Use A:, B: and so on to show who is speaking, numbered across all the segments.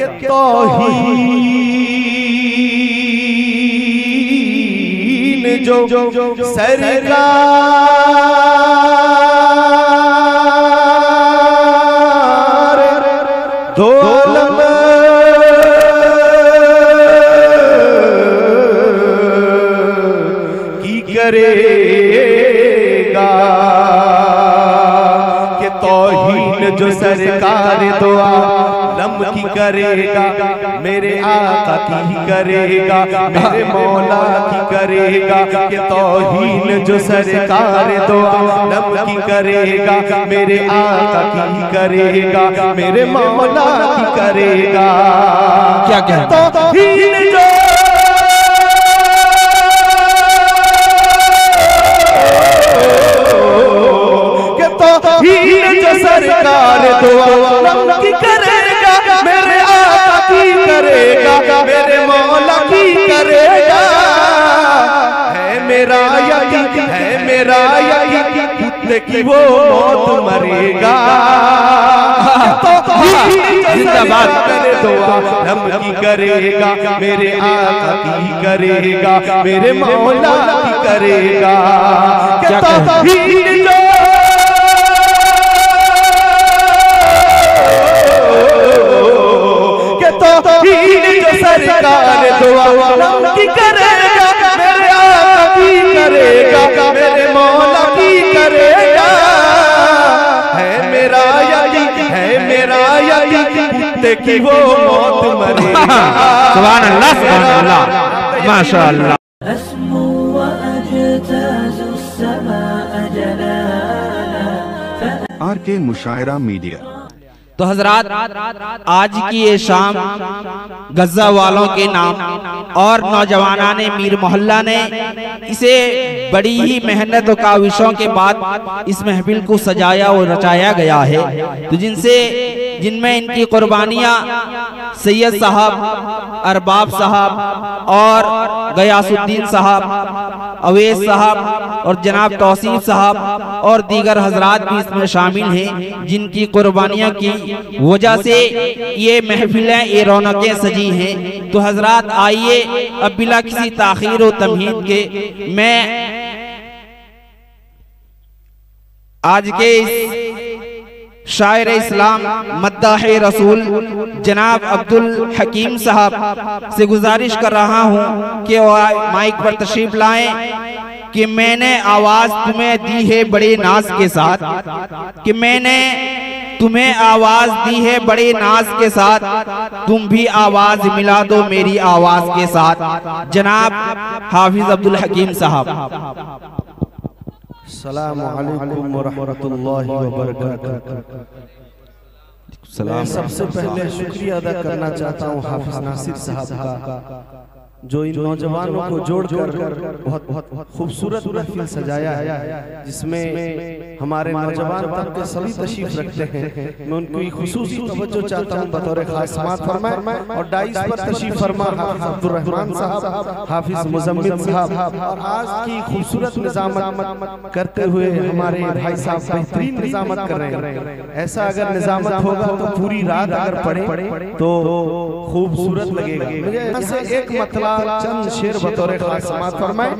A: तौहीन जो सरकार दो आलम की करेगा कि तौहीन जो सरकार दो आलम की करेगा, मेरे आका की करेगा, मेरे मौला की करेगा। कि तौहीन जो सरकार दो आलम की करेगा, मेरे आका की करेगा, मेरे मौला की करेगा।
B: क्या क्या
A: तौहीन जो तौहीन जो सरकार दो आलम की करेगा, मेरे आका की करेगा, मेरे मौला की करेगा। है मेरा यकीन, है मेरा यकीन कि वो मौत मरेगा। जिंदाबाद करे दो आलम की करेगा, मेरे आका की करेगा, मेरे मौला की करेगा। तौहीन जो तौहीन जो सरकार दो आलम की करेगा, मेरे आका की करेगा, मेरे मौला की करेगा। है मेरा यकीन, है मेरा यकीन कि वो मौत मरेगा।
B: सुभान अल्लाह, सुभान अल्लाह, माशाअल्लाह।
C: RK मुशायरा मीडिया।
B: तो हजरात, आज की ये शाम गज़ा वालों के नाम और नौजवाना ने मीर मोहल्ला ने इसे बड़ी ही मेहनत और काविशों के बाद इस महफिल को सजाया और रचाया गया है। तो जिनमें इनकी कुर्बानियाँ सैयद साहब, अरबाब साहब और गयासुद्दीन साहब, अवैस साहब और जनाब तौसीफ साहब और दीगर हजरात भी इसमें शामिल हैं, जिनकी कुर्बानियों की वजह से ये महफिलें, ये रौनकें सजी हैं। तो हजरात आइए अब बिला किसी ताखीर और तमहीद के मैं आज के इस शायर इस्लाम मद्दाह रसूल जनाब अब्दुल हकीम साहब से गुजारिश कर रहा हूँ कि माइक पर तशरीफ लाएं कि मैंने आवाज तुम्हें दी है बड़े नाज के साथ, कि मैंने तुम्हें आवाज दी है बड़े नाज के साथ, तुम भी आवाज मिला दो मेरी आवाज के साथ। जनाब हाफिज अब्दुल हकीम साहब।
A: अस्सलामु अलैकुम व रहमतुल्लाहि व बरकातुहू। मैं सबसे पहले शुक्रिया अदा करना चाहता हूँ हाफिज नासिर साहब का, जो इन नौजवानों को जोड़कर बहुत खूबसूरत महफिल सजाया है, जिसमें हमारे नौजवान तबके सभी तशरीफ रखते हैं। मैं उनकी खुसूसी तवज्जो चाहता हूँ बतौर खास समात फरमाएं। और डाइस पर तशरीफ फरमा हाफिज अब्दुल रहमान साहब, हाफिज मुजम्मिल साहब, और आज की खूबसूरत निजामत करते हुए हमारे भाई साहब बेहतरीन निजामत कर रहे हैं। ऐसा अगर निजामत होगा तो पूरी रात अगर पढ़े तो खूबसूरत लगेगा। मुझे यहाँ से एक मतलब चंद शेर बतौर खास समात फरमाएं,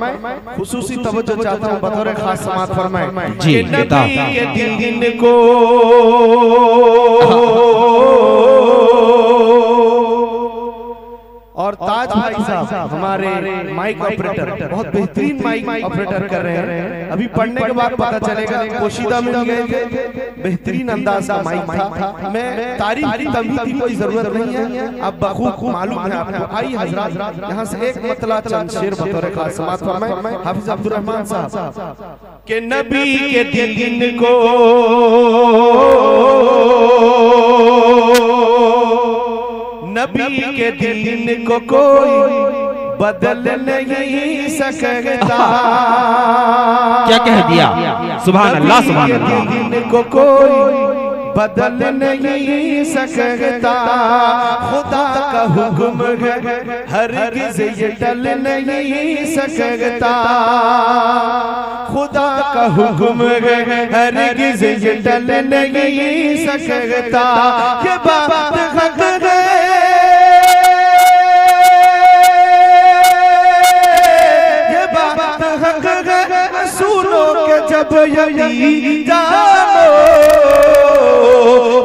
A: खुसूसी तवज्जो चाहता हूँ बतौर खास समात फरमाएं।
B: जी
A: नबी के दिन को और ताज भाई साहब हमारे माइक ऑपरेटर, बहुत बेहतरीन माइक ऑपरेटर कर रहे हैं। अभी पढ़ने के बाद पता चलेगा, पोशीदा मिल गए थे, बेहतरीन अंदाज का माइक था। मैं तारीफ की तमहीद की कोई जरूरत नहीं है, अब बखूब मालूम है आपको। आइए हजरात यहाँ से एक मतला चंद शेर बतौर खास समात फरमाएं हाफिज अब्दुल रहमान साहब। के नबी के दिन को नबी के दिन को कोई बदल नहीं सकता।
B: क्या कह दिया? सुभान अल्लाह, सुभान अल्लाह।
A: दिन को कोई बदल नहीं सकता, खुदा का हुक्म है हरगिज़ ये टल नहीं सकता। खुदा का हुक्म है हरगिज़ ये टल नहीं सकता। ये बात हक है जब यही जानो,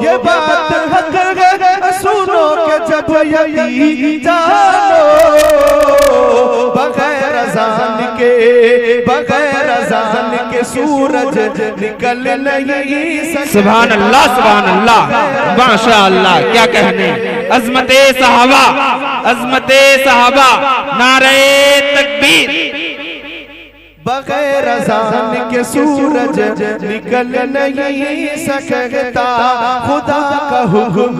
A: ये बात हक है सुनो के जब यही जानो, बगैर अज़ान के सूरज निकल नहीं सकता।
B: सुभान अल्लाह, माशा अल्लाह, क्या कहने। अज़मते सहाबा, नारे तकबीर।
A: बगैर अज़ान के सूरज निकल नहीं सकता, खुदा का हुक्म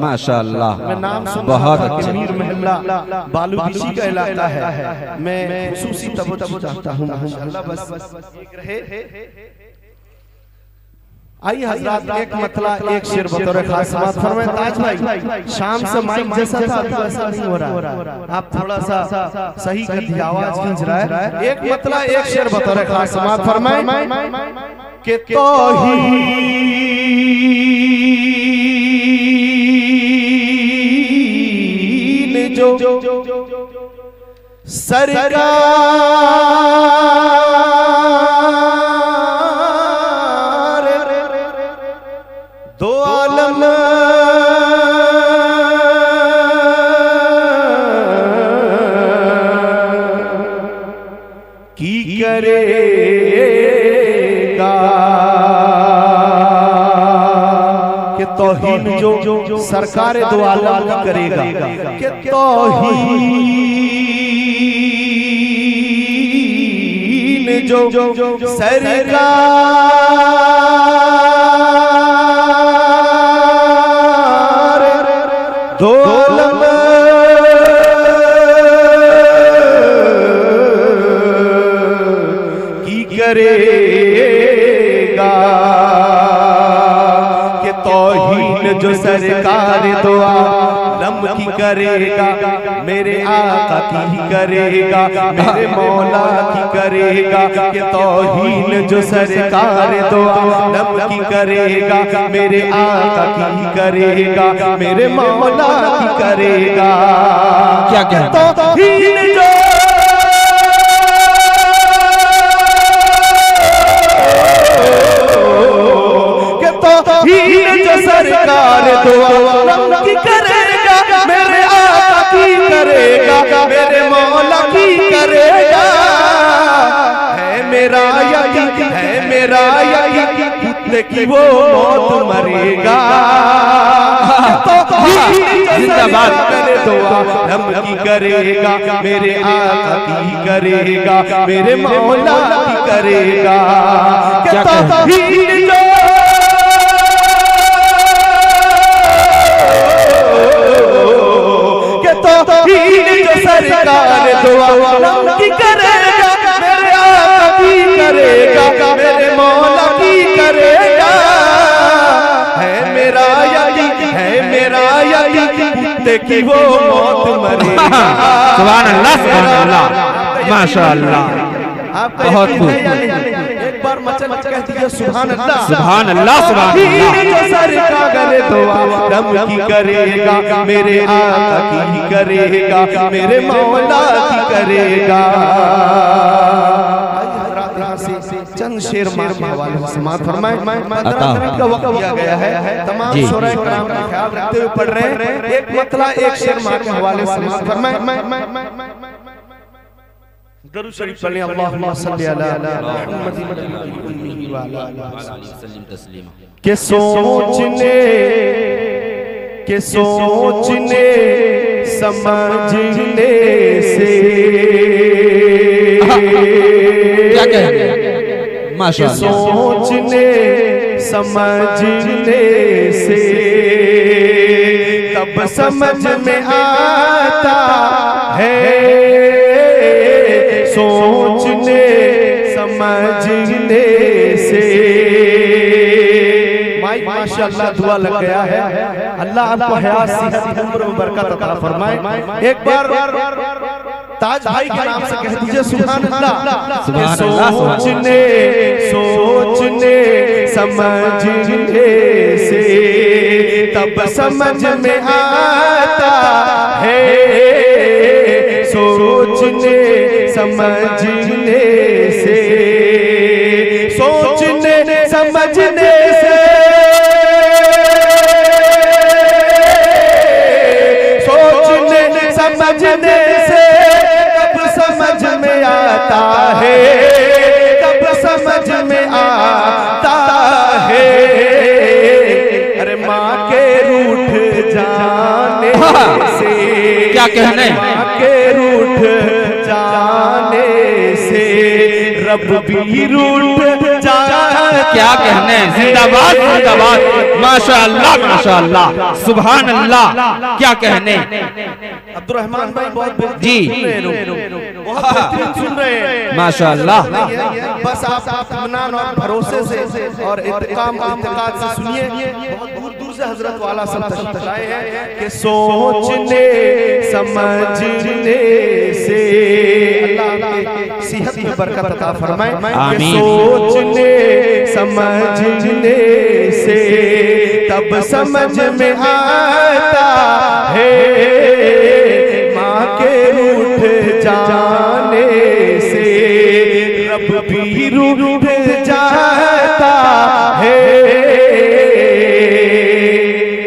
B: माशाअल्लाह,
A: मैं नाम सुन
B: बहुत
A: रहा था
B: अच्छा।
A: कि मीर महल्ला बालूचिशी का इलाका है। मैं खुसूसी तवज्जो चाहता हूँ माशाअल्लाह, बस एक रहे। आइए हजरात, एक मतला एक शेर बतौर खास समाअत फरमाएं। ताज भाई, शाम से माइक जैसा था, अभी वैसा नहीं हो रहा, आप थोड़ा सा सही कर दिया, आवाज गूंज रहा है। एक मतला एक शेर बतौर खास समाअत फरमाएं कि तौहीद जो सरकार दो आलम की करेगा, कि तौहीद जो सरकार दो आलम की करेगा, कि तौहीद जो सरकार दो आलम की करेगा, कि तौहीद जो सरकार दो आलम की करेगा, मेरे आका की करेगा, मेरे मौला की करेगा, कि तौहीद जो सरकार दो आलम की करेगा, मेरे आका की करेगा, मेरे मौला की करेगा।
B: क्या कहते हैं?
A: तौहीद जो सरकार दो आलम की करेगा, मेरे आका की करेगा, मेरे मौला की करेगा। है मेरा यकीन कुत्ते की वो मौत मरेगा,
B: जिंदाबाद।
A: दो आलम की करेगा, मेरे आका की करेगा, मेरे मौला की करेगा।
B: क्या
A: तौहीद जो सरकार दो आलम की करेगा, मेरे आका की करेगा, मेरे मौला की करेगा। है मेरा यकीन कुत्ते की वो मौत मरेगा।
B: सुभान अल्लाह, माशाअल्लाह, बहुत खूब।
A: एक बार मचल कह दीजिए सुभान अल्लाह,
B: सुभान अल्लाह, सुभान अल्लाह।
A: जो सरकार दो आलम की करेगा, मेरे आका की करेगा, मेरे मौला की करेगा। चंद शेर मार के हवाले से समाअत फरमाएं। 15 मिनट का वक्त दिया गया है, तमाम शोराए किराम का ख्याल रखते हुए पढ़ रहे हैं। एक मतला एक शेर मार के हवाले से समाअत फरमाएं। दरूद शरीफ पढ़ें। अल्लाहुम्मा सल्ली अला मुहम्मद व अला तस्लीमा। के सोचने समझने से
B: क्या कहेंगे? माशाअल्लाह।
A: सोचने समझने से तब समझ में आता है, सोचने समझने से। माशाअल्लाह, दुआ लग गया है। अल्लाह आपको हयात, सेहत, उम्र में बरकत अता फरमाए। एक बार ताज भाई के नाम से कह दीजिए सुभान अल्लाह। सोचने समझने से तब समझ में आता है, सोचने समझने से, सोचने समझने से, सोचने समझने से कब समझ में आता है, कब समझ में आता है। अरे माँ के रूठ जाने से,
B: क्या कहने,
A: माँ के रूठ जाने से रब भी रूठ जाता।
B: क्या कहने, जिंदाबाद जिंदाबाद, माशाअल्लाह माशाअल्लाह, सुभान अल्लाह। क्या कहने।
A: अब्दुर्रहमान भाई बहुत
B: जी
A: बहुत बेहतरीन सुन रहे हैं,
B: माशाअल्लाह।
A: बस आप इत्मीनान और भरोसे से और इत्काम इत्तेकाद से सुनिए। बहुत दूर दूर से हजरत वाला सब तशरीफ लाए हैं कि सोचने समझने से अल्लाह के सेहत में बरकत अता फरमाए।
B: आमीन।
A: सोचने समझने से तब समझ में आता है, माँ के रूठ जाने से रब भी रूठ जाता है।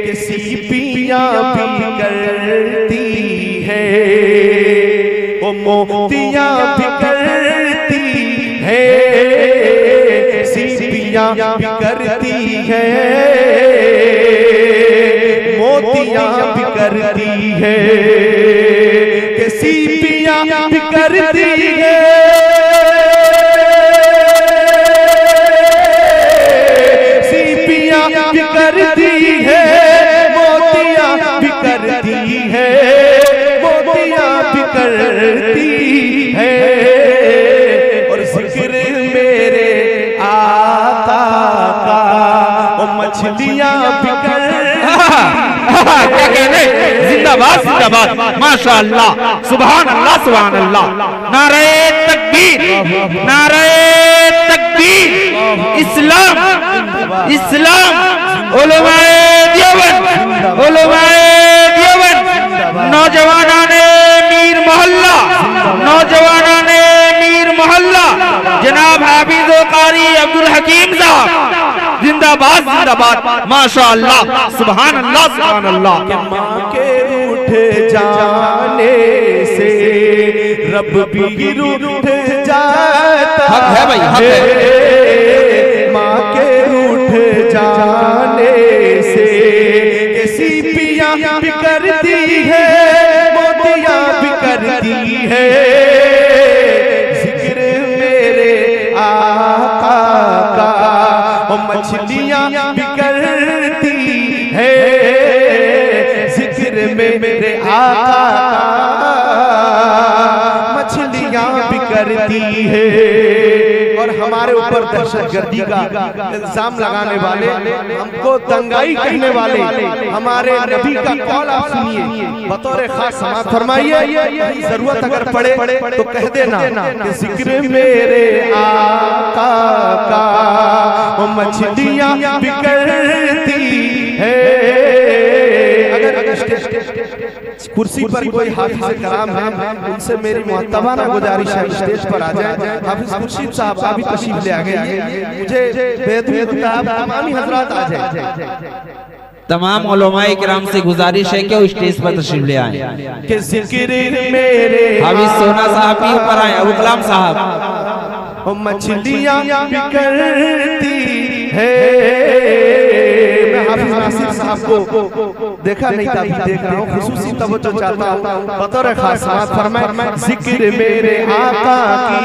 A: किसी पियाँ भी करती है, वो मोतियाँ भी करती है, सीपियाँ भी करती है, मोतियाँ भी करती है, कि सीपियाँ भी करती है, सीपियाँ भी करती है, मोतियाँ भी करती है, मोतियाँ भी करती है। और जिक्र मेरे आका का वो मछलियाँ भी
B: क्या कहने, जिंदाबाद जिंदाबाद, माशाअल्लाह, सुभान अल्लाह सुभान अल्लाह। नारे तकबीर, नारे तकबीर, इस्लाम इस्लाम, उलमाए देवबंद, उलमाए देवबंद, नौजवानाने मीर मोहल्ला, नौजवानाने मीर मोहल्ला, जनाब हाफिज कारी अब्दुल हकीम साहब, जिंदाबाद जिंदाबाद, माशाअल्लाह, सुभान अल्लाह सुभान अल्लाह।
A: माँ के रूठ जाने से रब भी रूठ जाता
B: हक है भाई, हक है।
A: माँ के रूठ जाने से सीपियाँ भी करती है, मोतियाँ भी करती है, जिक्र मेरे आका का वो मछलियाँ भी करती है, जिक्र में मेरे आका मछलियाँ भी करती है। और हमारे ऊपर दहशतगर्दी का इल्जाम लगाने वाले, हमको दंगाई कहने वाले, हमारे नबी का कौल आप सुनिए, बतौर खास समाअत फरमाइए। जरूरत अगर पड़े तो कह देना कि जिक्र मेरे आका का वो मछलियाँ भी करती है। अगर कुर्सी पर कोई हाफिज कराम है, उनसे मेरी मुअत्तबाना गुजारिश है स्टेज पर आ जाए। हाफिज खुर्शीद साहब आप भी तशरीफ ले आ गए, मुझे बेदबी होता है तमाम हजरात आ जाए।
B: तमाम उलमाए किराम से गुजारिश है कि वो स्टेज पर तशरीफ ले आए।
A: कि जिक्र मेरे
B: हाफिज सोना साहब भी ऊपर आए, अबू कलाम साहब।
A: वो मछलियाँ भी करती है। मैं हाफिज नासिर साहब को देखा नहीं था, अभी देख रहा हूँ, खुसूसी तवज्जो चाहता हूँ, बतौर खास समाअत फरमाए। जिक्र मेरे आका की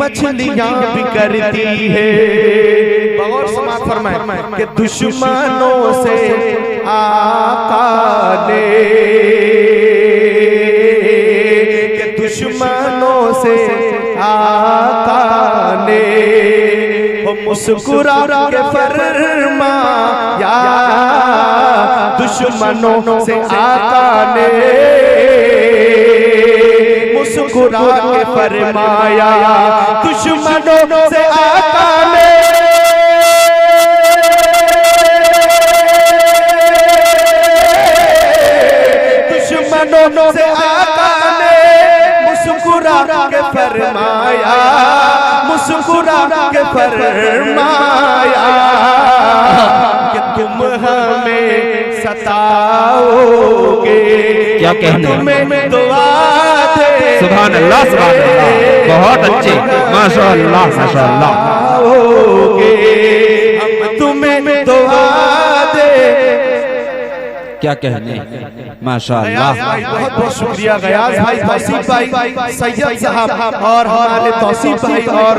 A: मछलियाँ भी करती है। बगौर समाअत फरमाए कि दुश्मनों से आका ने, कि दुश्मनों से आका ने वो मुस्कुरा के फरमाया, दुश्मनों से आका ने मुस्कुरा के फरमाया, दुश्मनों से आका ने दुश्मनों से आका के फरमाया, मुस्कुरा के फरमाया कि तुम हमें सताओगे।
B: क्या कहने,
A: तुम्हें दुआ दे।
B: सुभान अल्लाह, सुभान अल्लाह, बहुत अच्छे, माशाअल्लाह माशाअल्लाह।
A: हम तुम्हें दुआ दे।
B: क्या कहने, माशाअल्लाह।
A: बहुत बहुत शुक्रिया गयास भाई, तौसीफ भाई, सैयद साहब और हमारे तौसीफ भाई और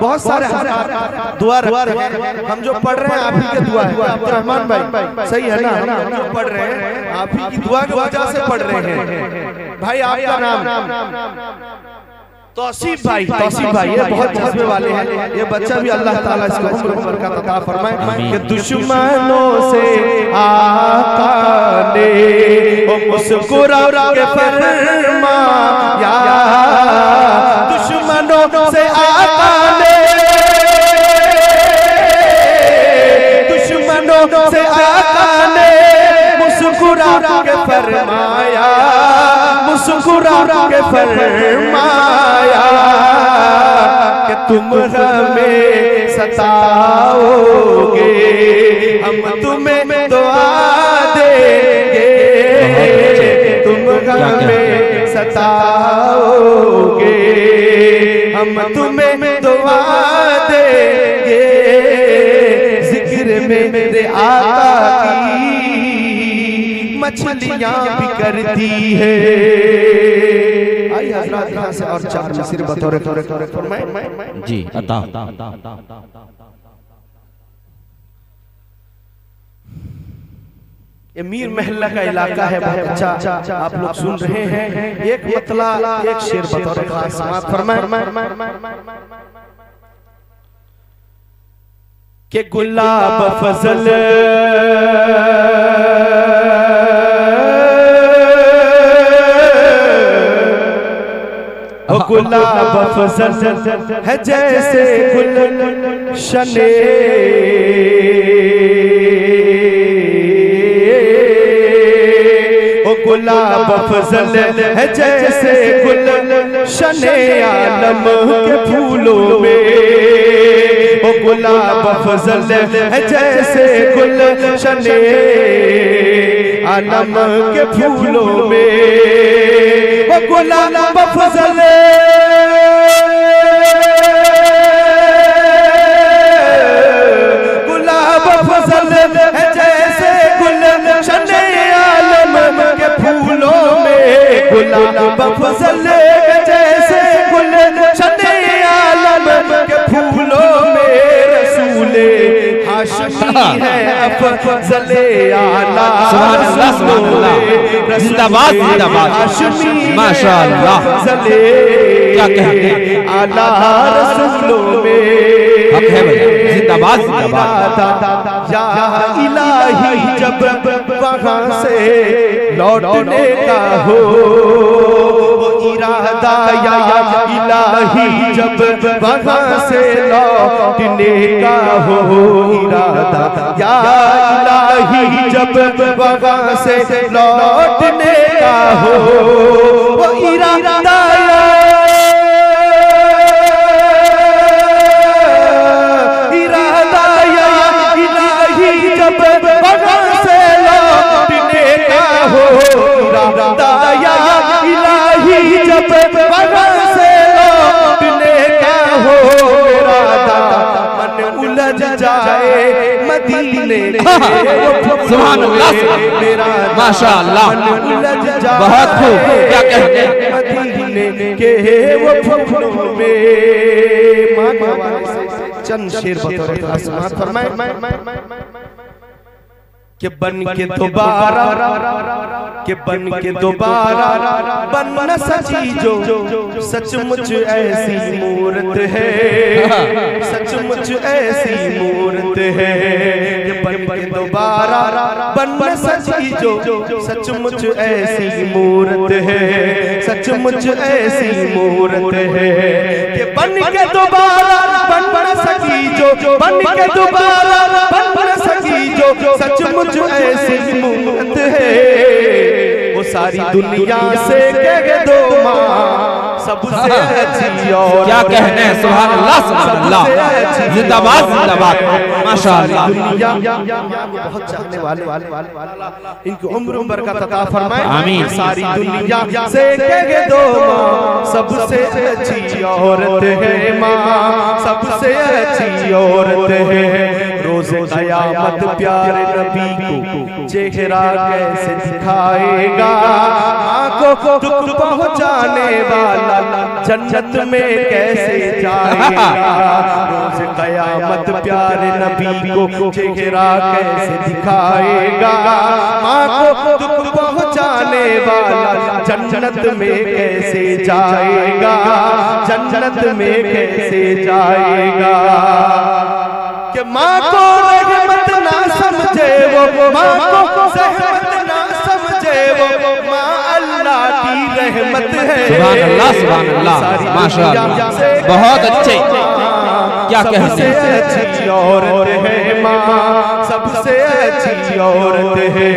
A: बहुत सारे दुआ रखते हैं। हम जो पढ़ रहे हैं आप ही के दुआ है अब्दुर्रहमान भाई, सही है ना? हम जो पढ़ रहे हैं आप ही की दुआ की वजह से पढ़ रहे हैं। भाई आपका नाम तौसीफ भाई, तौसीफ भाई ये बहुत जज्बे वाले हैं। ये बच्चा भी अल्लाह ताला इसको उम्र बरकत अता फरमाए कि दुश्मनों से आका ने मुस्कुरा के फरमाया, दुश्मनों से आका ने, दुश्मनों से आका ने मुस्कुरा के फरमाया, मुस्कुरा के फरमाया कि तुम हमें सताओगे, हम तुम्हें दुआ देंगे। तुम हमें सताओगे, हम तुम्हें दुआ देंगे। जिक्र में मेरे आका की मछलियां भी करती है। आइए हज़रात यहाँ से और चार मिसरे बतौर फरमाएं
B: जी अता।
A: ये मीर महल्ला का इलाका है, बहुत अच्छा आप लोग सुन रहे हैं। एक मतला एक शेर बतौर खास समाअत फरमाएं कि गुलाब फजल गुलाब फजल है जैसे गुलशने, गुलाब फजल है जैसे गुलशने आलम के फूलों में। ओ गुलाब फजल है जैसे गुलशने आलम के फूलों में। ओ गुलाब फजल गुलाब फजल है जैसे गुलशने आलम के फूलों में। गुलाब फजल जैसे गुलशने आलम के फूलों में। रसूले हाशमी है अफजले आला,
B: जिंदाबाद जिंदाबाद, माशाअल्लाह। क्या कहते हैं,
A: आला रसूलों में
B: हक है भैया, जिंदाबाद जिंदाबाद।
A: या इलाही जब वहाँ से लौटने का हो इरादा, या इलाही जब वहाँ से लौटने का हो इरादा, या इलाही जब वहाँ से लौटने का हो इरादा,
B: सुभान अल्लाह, माशाअल्लाह, बहुत खूब। क्या कहते हैं,
A: मदीने के वो फूलों में। मां के हवाले से चंद शेर बतौर समाअत फरमाएं कि बन के दोबारा बन न सची जो सचमुच ऐसी मूरत है, सचमुच ऐसी मूरत है। कि बन के दोबारा बन न सची जो सचमुच ऐसी मूरत है, सचमुच ऐसी मूरत है। कि बन के दोबारा बन न सकी जो, बन के दोबारा बन न सकी जो सचमुच ऐसी मूरत है। वो सारी दुनिया से कह दो माँ सबसे अच्छी औरत
B: क्या कहने हैं, सुभान अल्लाह सुभान अल्लाह, जिंदाबाद जिंदाबाद, माशाअल्लाह।
A: बहुत चाहने वाले इनकी उम्र बरकत अता फरमाए,
B: आमीन।
A: सारी दुनिया से कह दो सबसे अच्छी औरत है माँ, सबसे अच्छी औरत है। रोज क़यामत प्यारे नबी को चेहरा कैसे दिखाएगा, माँ को दुख पहुँचाने वाला जन्नत में कैसे जाएगा। रोज क़यामत प्यारे नबी को चेहरा कैसे दिखाएगा, माँ को दुख पहुँचाने वाला जन्नत में कैसे जाएगा, जन्नत में कैसे जाएगा। कि माँ को रहमत ना समझे वो, माँ को रहमत ना समझे वो, माँ अल्लाह की रहमत है।
B: सुभान अल्लाह सुभान अल्लाह, माशाअल्लाह, बहुत अच्छे, क्या कहते हैं।
A: सबसे अच्छी औरत है माँ, सबसे अच्छी औरत है।